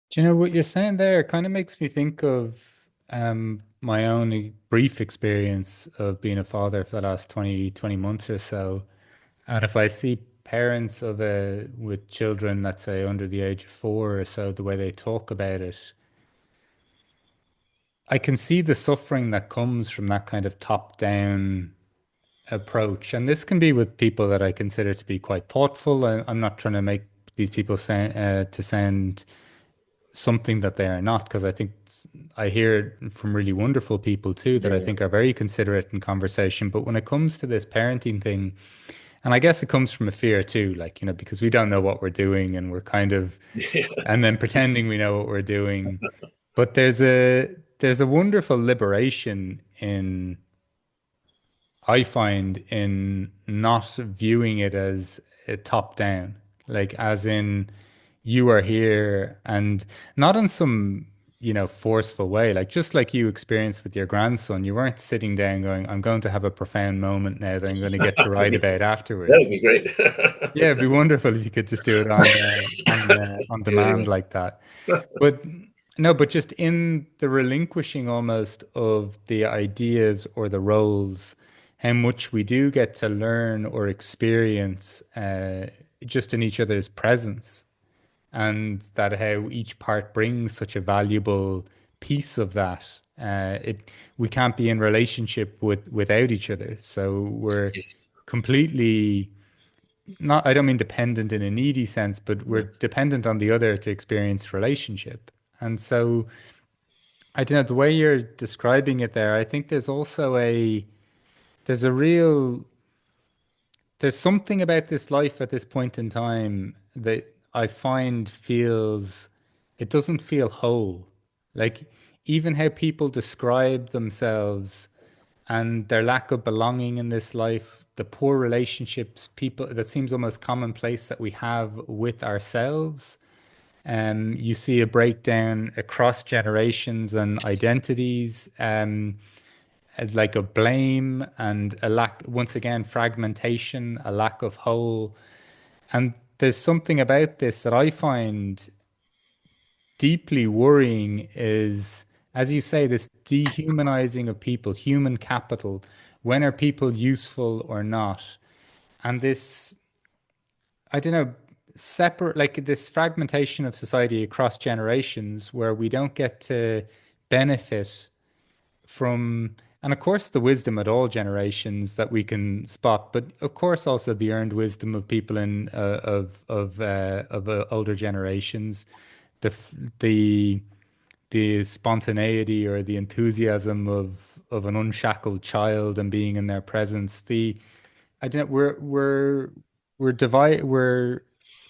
Do you know what you're saying there? Kind of makes me think of my own brief experience of being a father for the last 20 months or so. And if I see parents of with children, let's say under the age of 4 or so, the way they talk about it, I can see the suffering that comes from that kind of top-down approach. And this can be with people that I consider to be quite thoughtful. I'm not trying to make these people sound something that they are not, because I think I hear it from really wonderful people too that I Yeah. think are very considerate in conversation. But when it comes to this parenting thing, and I guess it comes from a fear too, like, because we don't know what we're doing and we're kind of, Yeah. and then pretending we know what we're doing. But there's a wonderful liberation in, I find, in not viewing it as a top down, like as in you are here and not in some, forceful way, like just like you experienced with your grandson, you weren't sitting down going, I'm going to have a profound moment now that I'm going to get to write Yeah, about that would afterwards. be great. Yeah, it'd be wonderful if you could just do it on demand Yeah, like that. But no, but just in the relinquishing almost of the ideas or the roles, how much we do get to learn or experience just in each other's presence, and that how each part brings such a valuable piece of that. We can't be in relationship without each other, so we're yes. completely not, I don't mean dependent in a needy sense, but we're No. dependent on the other to experience relationship. And so I don't know, the way you're describing it there, I think there's a real, there's something about this life at this point in time that I find it doesn't feel whole. Like even how people describe themselves and their lack of belonging in this life, the poor relationships, people that seems almost commonplace that we have with ourselves. You see a breakdown across generations and identities, like a blame and a lack, once again, fragmentation, a lack of whole. And there's something about this that I find deeply worrying is, as you say, this dehumanizing of people, human capital. When are people useful or not? And this, I don't know, separate, like this fragmentation of society across generations where we don't get to benefit from, and of course, the wisdom at all generations that we can spot, but of course, also the earned wisdom of people in of older generations, the the the spontaneity or the enthusiasm of an unshackled child and being in their presence. The I don't we're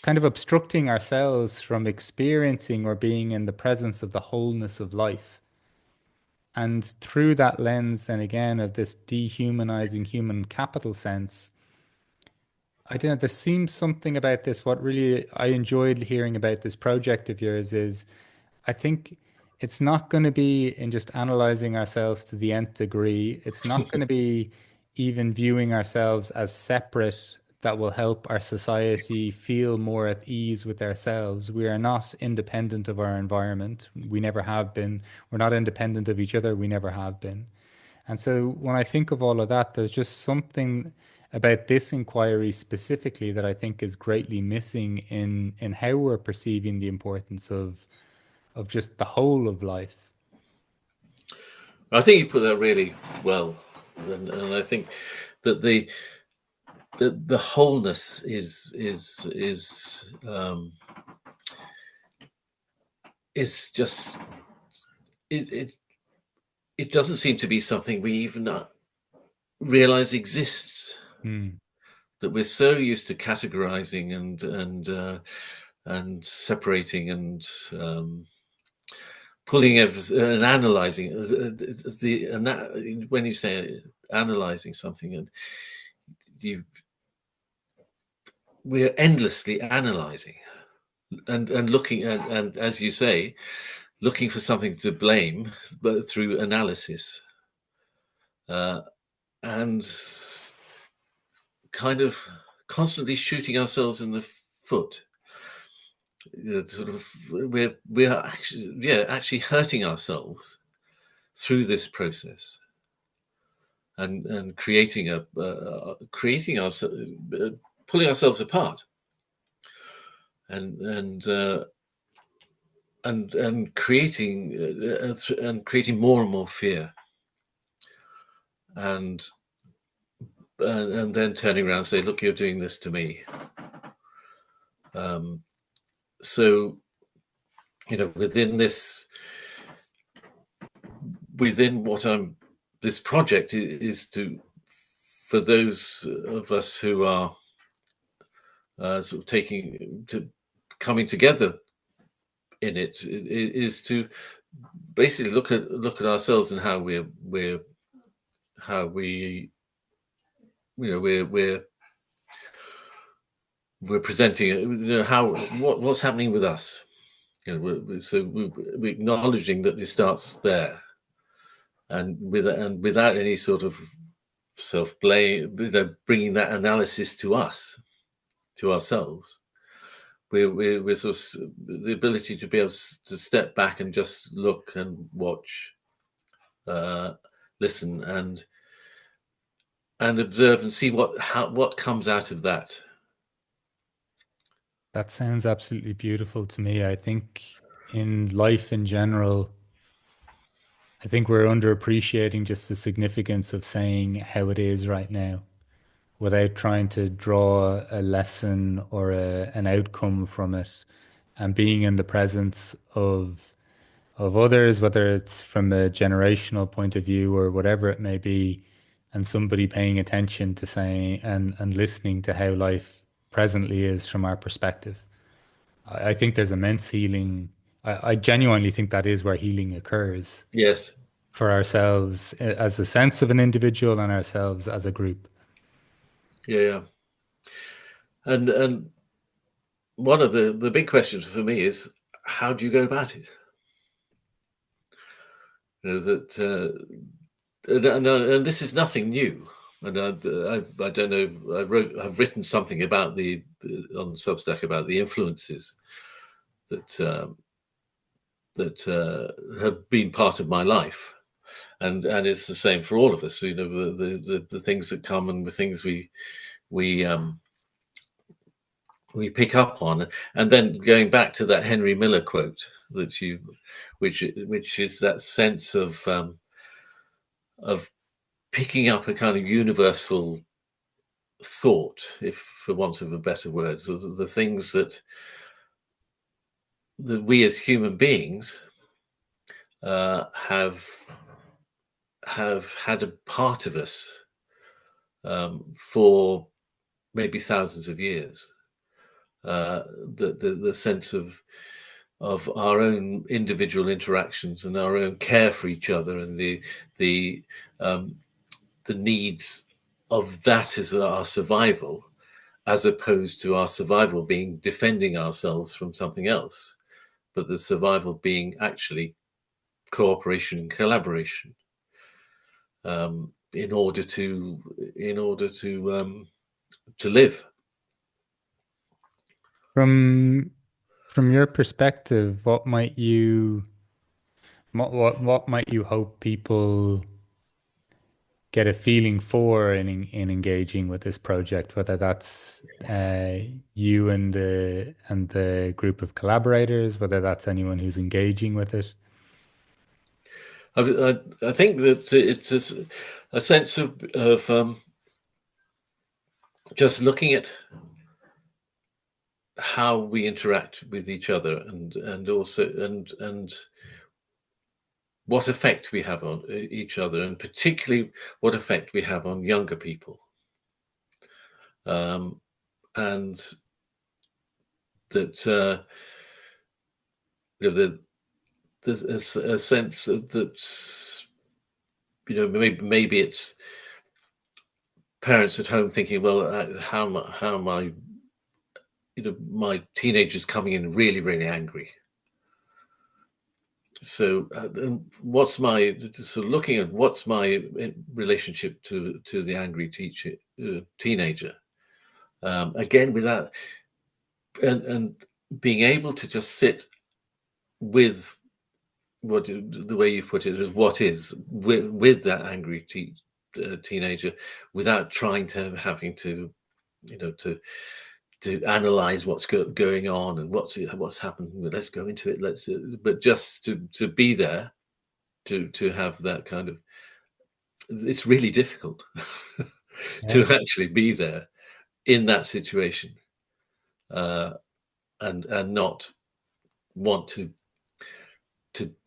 kind of obstructing ourselves from experiencing or being in the presence of the wholeness of life. And through that lens, and again, of this dehumanizing human capital sense, I don't know, there seems something about this. What really I enjoyed hearing about this project of yours is I think it's not going to be in just analyzing ourselves to the nth degree. It's not going to be even viewing ourselves as separate that will help our society feel more at ease with ourselves. We are not independent of our environment. We never have been. We're not independent of each other. We never have been. And so when I think of all of that, there's just something about this inquiry specifically that I think is greatly missing in how we're perceiving the importance of just the whole of life. I think you put that really well, and I think that the wholeness is just it, it it doesn't seem to be something we even realize exists. Mm. That we're so used to categorizing and separating and pulling everything and analyzing when you say analyzing something and you we're endlessly analyzing and looking and as you say looking for something to blame but through analysis uh, and kind of constantly shooting ourselves in the foot sort of we're actually, yeah, actually hurting ourselves through this process, and creating creating us pulling ourselves apart, and and uh, and creating and creating more and more fear, and and then turning around and say, look, you're doing this to me. um, so within what I'm this project is to, for those of us who are sort of coming together in it, is to basically look at ourselves, and how we we're presenting it, how what's happening with us. We're acknowledging that it starts there, and without any sort of self blame, bringing that analysis to us, to ourselves. We're sort of the ability to be able to step back and just look and watch, uh, listen, and observe, and see what comes out of that. That sounds absolutely beautiful to me. I think in life in general, I think we're underappreciating just the significance of saying how it is right now without trying to draw a lesson or an outcome from it, and being in the presence of others, whether it's from a generational point of view or whatever it may be, and somebody paying attention to saying and listening to how life presently is from our perspective. I think there's immense healing. I genuinely think that is where healing occurs Yes. for ourselves as a sense of an individual and ourselves as a group. Yeah, yeah. And one of the big questions for me is, how do you go about it? That and this is nothing new. And I don't know. I've written something about on Substack about the influences that have been part of my life, and it's the same for all of us. The things that come, and the things we um, we pick up on. And then going back to that Henry Miller quote that you, which is that sense of picking up a kind of universal thought, if for want of a better word, so the things that we as human beings have had a part of us for maybe thousands of years. The sense of our own individual interactions and our own care for each other, and the um, the needs of that as our survival, as opposed to our survival being defending ourselves from something else, but the survival being actually cooperation and collaboration, in order to live. From from your perspective, what might you hope people get a feeling for in engaging with this project, whether that's you and the group of collaborators, whether that's anyone who's engaging with it. I think that it's a sense of just looking at how we interact with each other, and also and what effect we have on each other, and particularly what effect we have on younger people, um, and that the there's a sense that maybe it's parents at home thinking, well, how am I, my teenager's coming in really, really angry. So, what's my, so looking at what's my relationship to the angry teenager, again, without, and being able to just sit with what the way you put it is what is with that angry teenager without trying to having to to analyze what's going on and what's happened. Let's go into it. Let's but just to be there to have that kind of, it's really difficult to Yeah. actually be there in that situation, uh, and not want to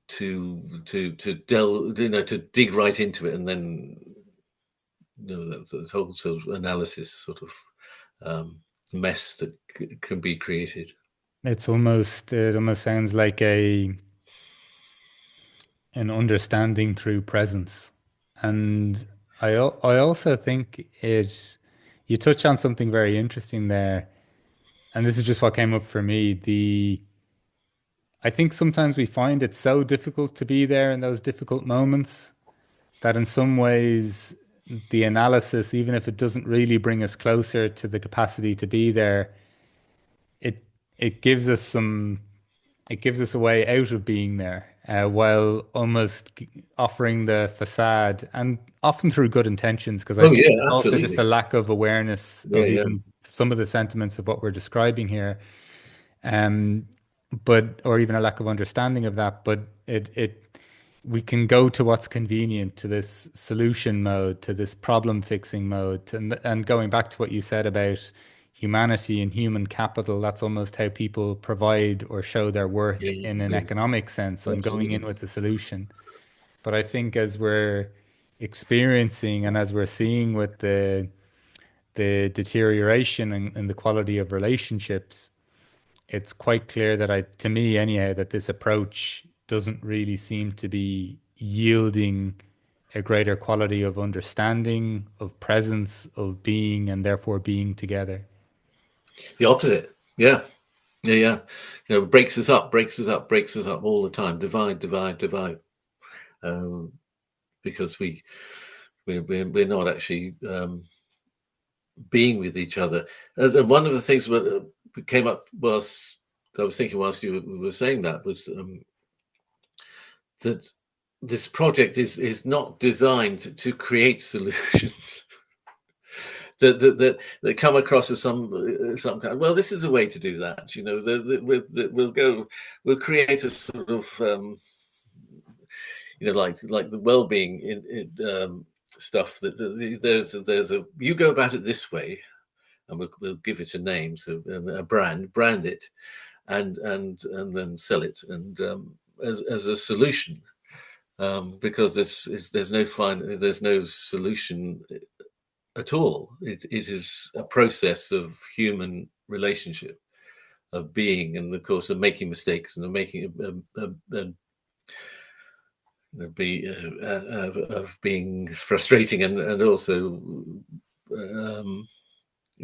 delve, to dig right into it, and then that whole sort of analysis sort of mess that can be created. It almost sounds like a an understanding through presence. And I also think you touch on something very interesting there. And this is just what came up for me. I think sometimes we find it so difficult to be there in those difficult moments that in some ways the analysis, even if it doesn't really bring us closer to the capacity to be there, it it gives us some it gives us a way out of being there, while almost offering the facade, and often through good intentions, because I Oh think yeah, there's also just absolutely. a lack of awareness Yeah, of yeah, even some of the sentiments of what we're describing here, um, but or even a lack of understanding of that. But we can go to what's convenient, to this solution mode, to this problem fixing mode, and going back to what you said about humanity and human capital, that's almost how people provide or show their worth yeah, in an yeah, economic sense on going in absolutely. with the solution. But I think as we're experiencing and as we're seeing with the deterioration in the quality of relationships, it's quite clear that to me anyhow, that this approach doesn't really seem to be yielding a greater quality of understanding, of presence, of being, and therefore being together. The opposite. Yeah, yeah, yeah. Breaks us up, breaks us up, breaks us up all the time. Divide, divide, divide. Um, because we're not actually being with each other. And one of the things that came up whilst I was thinking, whilst you were saying that, was that this project is not designed to create solutions that come across as some kind. Well, this is a way to do that. We'll create a sort of like the well-being in stuff there's a you go about it this way, and we'll give it a name, so a brand it, and then sell it, and as a solution, because there's no solution at all. It is a process of human relationship, of being, and of course of making mistakes, and of making of being frustrating, and also um,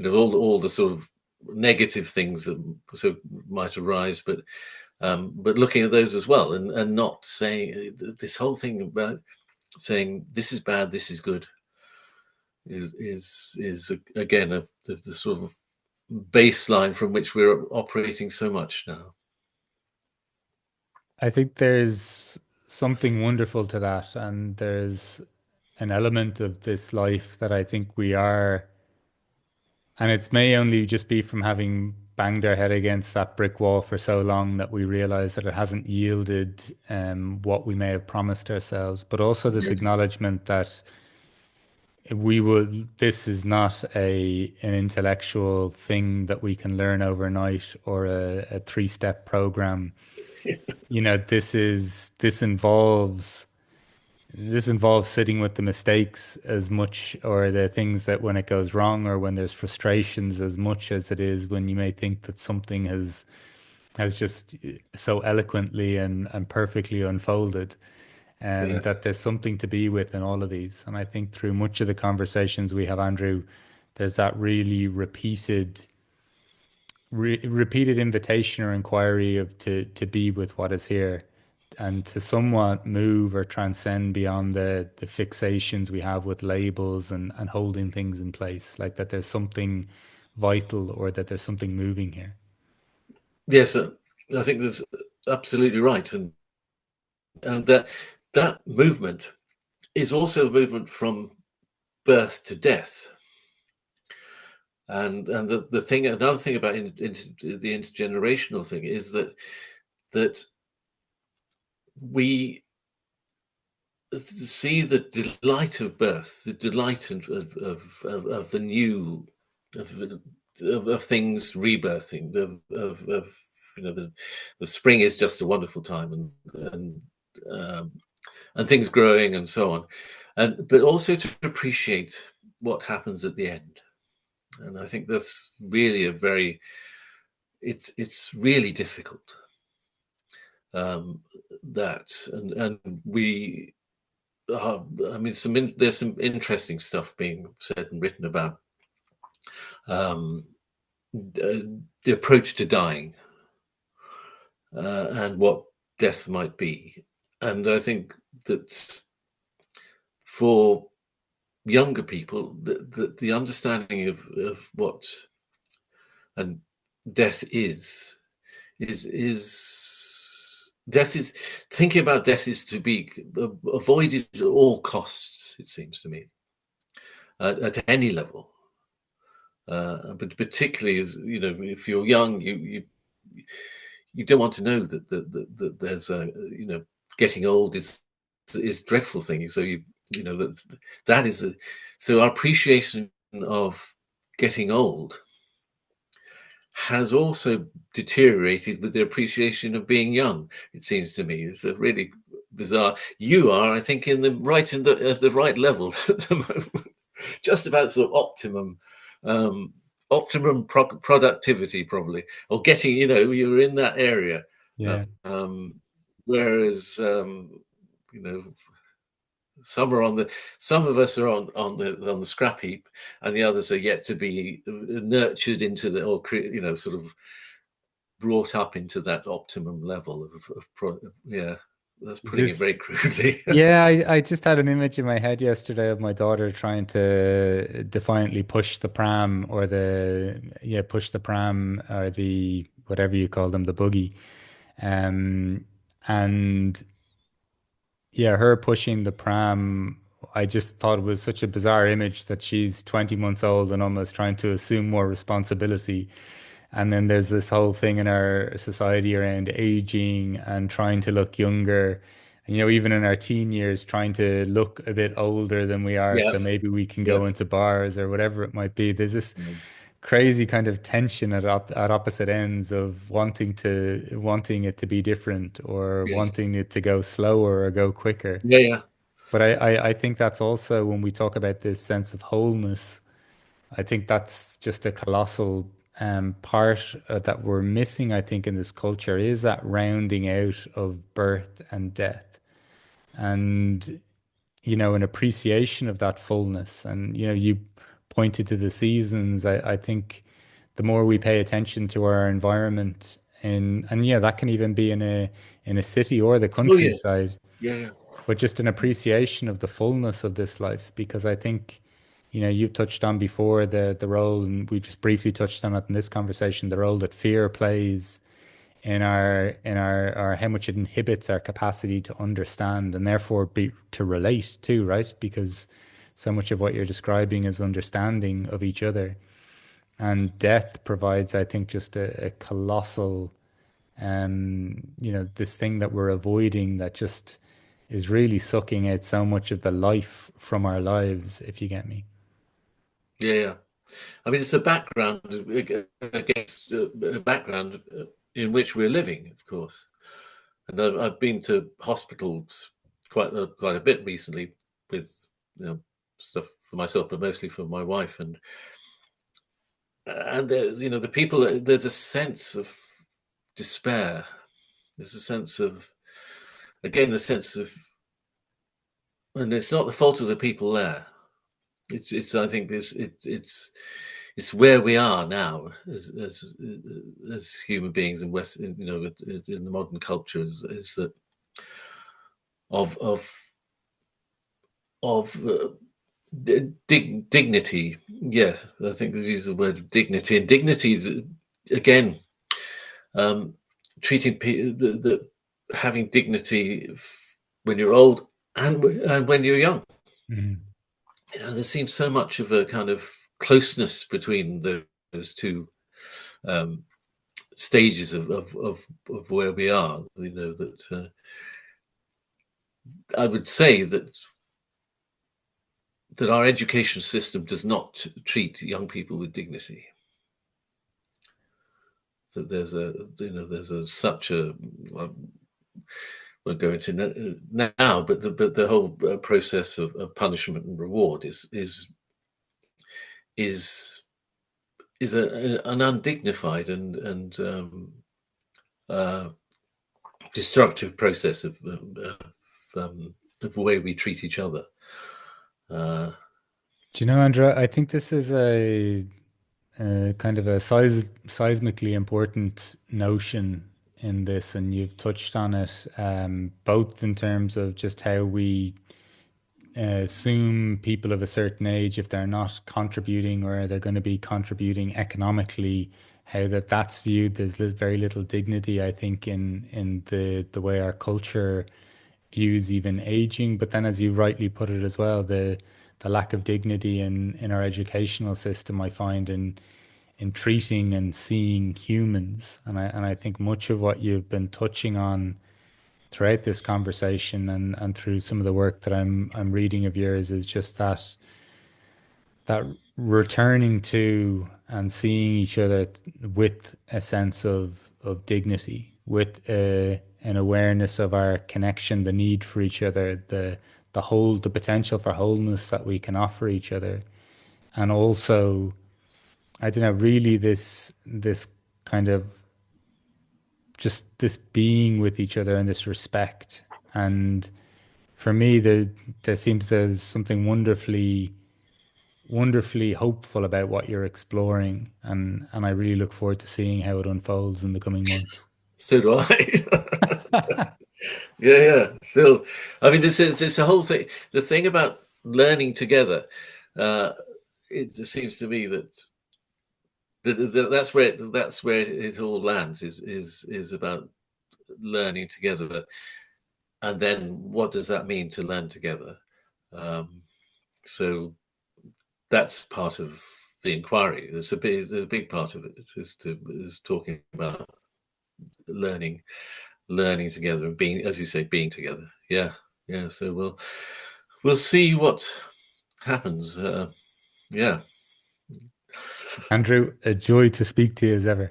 all the sort of negative things that so might arise, but looking at those as well, and not saying this whole thing about saying this is bad, this is good, is again the sort of baseline from which we're operating so much now. I think there's something wonderful to that, and there's an element of this life that I think we are, and it may only just be from having banged our head against that brick wall for so long that we realize that it hasn't yielded what we may have promised ourselves, but also this acknowledgement that this is not an intellectual thing that we can learn overnight, or a three-step program. This involves sitting with the mistakes as much, or the things that when it goes wrong, or when there's frustrations, as much as it is when you may think that something has just so eloquently and perfectly unfolded, Yeah, and that there's something to be with in all of these. And I think through much of the conversations we have, Andrew, there's that really repeated invitation or inquiry of to be with what is here, and to somewhat move or transcend beyond the fixations we have with labels and holding things in place, like that there's something vital, or that there's something moving here. Yes, I think that's absolutely right, and that movement is also a movement from birth to death. And the thing, another thing about the intergenerational thing is that we see the delight of birth, the delight of the new, of, of things rebirthing, of the spring is just a wonderful time, um, and things growing and so on, and but also to appreciate what happens at the end. And I think that's really a very it's really difficult, um, that and we I mean, there's some interesting stuff being said and written about, um, the approach to dying, and what death might be. And I think that for younger people, the understanding of what and death is death is thinking about death is to be avoided at all costs. It seems to me, at any level. But particularly as you know, if you're young, you don't want to know that there's a getting old is a dreadful thing. So you know that is so our appreciation of getting old has also deteriorated with the appreciation of being young. It seems to me it's a really bizarre. You are, I think, in the right level at the moment, just about sort of um, productivity, probably, or getting. You're in that area, Yeah. whereas you know some of us are on the scrap heap, and the others are yet to be nurtured into the or sort of brought up into that optimum level yeah, that's putting it There's very crudely. Yeah, I just had an image in my head yesterday of my daughter trying to defiantly push the pram or push the pram or the whatever you call them, the buggy. Um, and yeah, her pushing the pram, I just thought it was such a bizarre image that she's 20 months old and almost trying to assume more responsibility. And then there's this whole thing in our society around aging and trying to look younger. And, even in our teen years, trying to look a bit older than we are. Yeah, So maybe we can yeah, go into bars or whatever it might be. There's this mm, crazy kind of tension at opposite ends of wanting it to be different or yes, wanting it to go slower or go quicker. yeah, yeah, But I think that's also when we talk about this sense of wholeness, I think that's just a colossal part that we're missing, I think, in this culture is that rounding out of birth and death and, an appreciation of that fullness. And, you pointed to the seasons. I think the more we pay attention to our environment and yeah, that can even be in a city or the oh yes, countryside, yeah, yeah, but just an appreciation of the fullness of this life. Because I think, you've touched on before the role, and we just briefly touched on it in this conversation, the role that fear plays in our how much it inhibits our capacity to understand and therefore be to relate too, right? Because so much of what you're describing is understanding of each other. And death provides, I think, just a colossal this thing that we're avoiding that just is really sucking out so much of the life from our lives, if you get me. yeah, yeah. I mean, it's a background against a background in which we're living, of course. And I've been to hospitals quite a bit recently with stuff for myself, but mostly for my wife. And there's the people. There's a sense of despair. There's a sense of again the sense of, and it's not the fault of the people there. It's I think it's where we are now as human beings in West, in the modern culture is that of of of dignity. Yeah, I think they use the word dignity, and dignity is again. um, treating the having dignity when you're old and when you're young. Mhm. There seems so much of a kind of closeness between those two um, stages of where we are. That I would say that our education system does not treat young people with dignity. That there's a such a we'll go into now, but the whole process of punishment and reward is an undignified and uh, destructive process of the way we treat each other. Uh, Do you know, Andrea, I think this is a kind of a seismically important notion in this, and you've touched on it, both in terms of just how we assume people of a certain age, if they're not contributing or they're going to be contributing economically, how that's viewed. There's very little dignity, I think, in the way our culture views even aging. But then, as you rightly put it as well, the lack of dignity in our educational system, I find in treating and seeing humans. And I think much of what you've been touching on throughout this conversation and through some of the work that I'm reading of yours is just that returning to and seeing each other with a sense of dignity, with an awareness of our connection, the need for each other, the potential for wholeness that we can offer each other, and also, I don't know, really this kind of just this being with each other and this respect. And for me, there seems there's something wonderfully hopeful about what you're exploring, and I really look forward to seeing how it unfolds in the coming months. so do I. Yeah, yeah. Still, I mean, this is it's a whole thing. The thing about learning together, uh, it seems to me that's where it all lands. Is about learning together, and then what does that mean to learn together? Um, so that's part of the inquiry. A big part of it is talking about learning, learning together and being, as you say, being together. Yeah, yeah. So we'll see what happens. Yeah. Andrew, a joy to speak to you as ever.